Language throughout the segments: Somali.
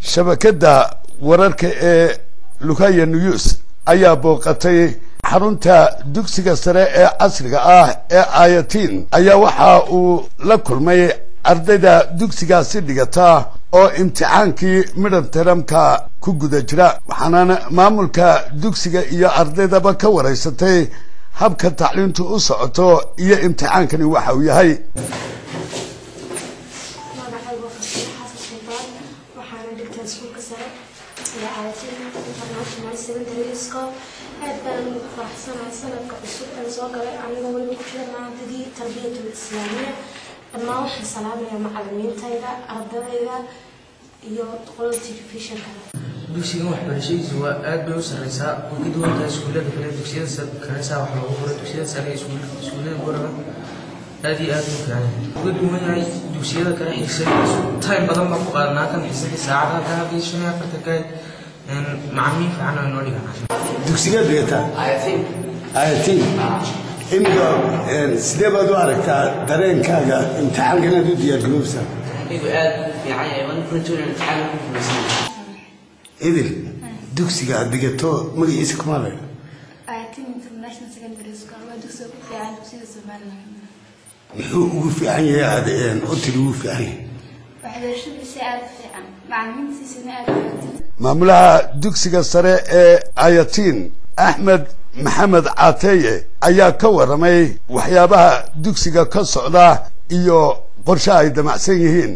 shabakada wararka ee Lukaya News ayaa booqatay xarunta dugsiga sare ee casriga ah ee Ayatiin ayaa waxa uu la kulmay ardayda dugsigaasi dhigata oo imtixaankii midtermka ku guda jira waxaana maamulka dugsiga iyo ardaydaba ka wareysatay habka tacliintu u socoto iyo imtixaankani waxa uu yahay ما وحنا سلامنا مع المين تايدا أرضيدا يو تقول تلفزيون كذا. دوسي واحد بالشيء سواء أدب وسرساء وكده وانت سكولة كده دوسي سر كنسا وحنا وفرة دوسي سر سكولة برا هذه أدب يعني وكده ما يعني دوسي هذا كان حساب تايم بدل ما فقدنا كان حساب ساعة كان في شنو فرتكاي مع مين فعنا نوري كنا. دوسي هذا بيتا. آيتين. إنه سلبا دوارك درين كذا امتحان كنا دودي الجلوسة. يعني وانا كنت امتحان في المسجد. إذا دوكسي قاعد دقيتو مري إسك ماله. آيتين international secondary school ودوسي في عن دوسي الزمان. هو في عين هذا قلت له في عين. واحد شو بيساعد في عن مع مين سنة معمولها دوكسي السرة آيتين أحمد محمد عاتية ayaa ka waramay waxyaabaha dugsiga ka socda iyo qorshe ay damacsan yihiin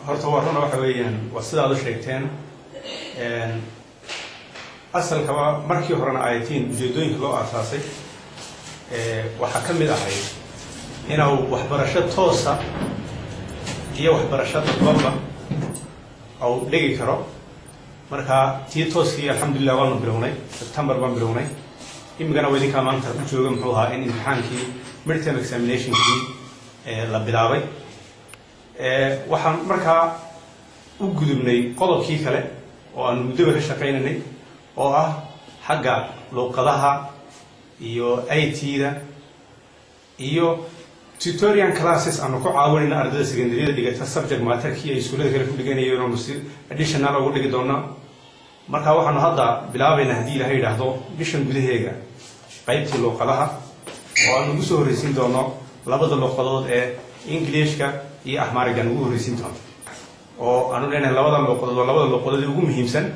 horta warna waxa weeyaan waa sida aad sheegteen asalka markii horena Ayatiin ujeedooyinka loo aasaasay waxa ka mid ahay inuu waxbarasho toos ah iyo waxbarasho dadba oo dhigi karo marka tii tooskii alxamdulillah waan bilownay September baan bilownay imigana weydii ka maanta u jooga muxuu ahaa in imtixaankii midterm examinationkii la bilaabay waxaan markaa u gudubnay qodobkii kale oo aan muddo ka shaqeynay oo ah xagga luqadaha iyo IT-da iyo tutorial classes aan ku caawinayna ardayda secondaryada dhigata subject matter-kii ay iskuulada kale ku dhiganayeen oo additional ugu dhigi doona marka waxaan hadda bilaabaynaa hadii Ilaahay yiraahdo bishan gudaheega qaybtii luqadaha oo aan ugu soo horeysin doono labada luqadood ee Englishka iyo Ahmaariga ugu horeysin doono oo aanu leenahay labada luqadood ugu muhiimsan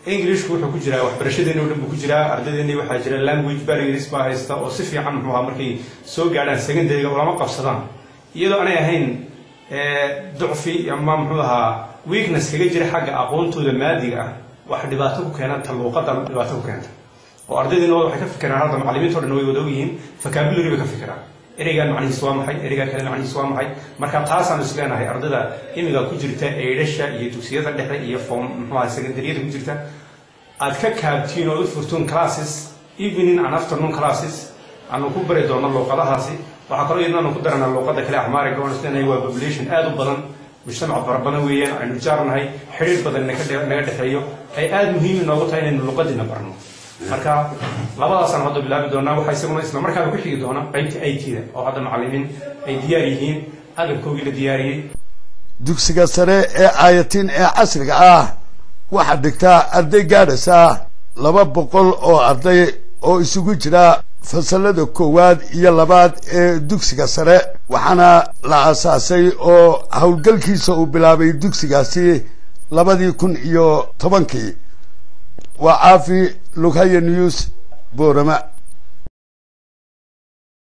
Englishku wuxuu ku jiraa waxbarashadeena oo dhan ku jiraa ardaydeena waxa jira language barriers baa haysta oo si fiican muxuu markay soo gaadhaan secondary-ga lama qabsadaan iyadoo aanay ahayn ducfi ama muxuu ahaa weakness kaga jira xagga aqoontooda maadiga ah wax dhibaato ku keena taluuqada dhibaato ku keenta oo ardaydeena waxay ka fikiraan hadda macallimiintu dhan way wada ogyihiin vocabulary ka fikiraan ereygan macnihiisu waa maxay ereyga kale macnihiisu waa maxay marka taas aan isleenahay ardayda imiga ku jirta eedasha iyo dugsiyada dhexe iyo form muxuu secondary-da ku jirta aad ka kaabtiin oo u furtoon classes evening and afternoon classes aanu ku bari doono luqadahaasi waxa kale oo ku darana luqada kale Ahmaariga oo isleenahay waa population aad u badan mujtamac barabana weeyaan aynu jaarnahay xiriir badan naga dhaxeeyo ay aad muhiim noogu tahay inaynu luqadina barno marka labadaas aan hadda bilaabi doonaa waxa isla markaa ku xigi doona qaybta IT-da oo hadda macallimiin ay diyaar yihiin agabkoodii la diyaariyay dugsiga sare ee Ayatiin ee casriga ah waxa dhigta arday gaadhaysa 200 oo arday oo isugu jira fasalada koowaad iyo labaad ee dugsiga sare waxaana la aasaasay oo hawlgalkiisa uu bilaabay dugsigaasi 2010 waa Caafi Lukaya News Boorama.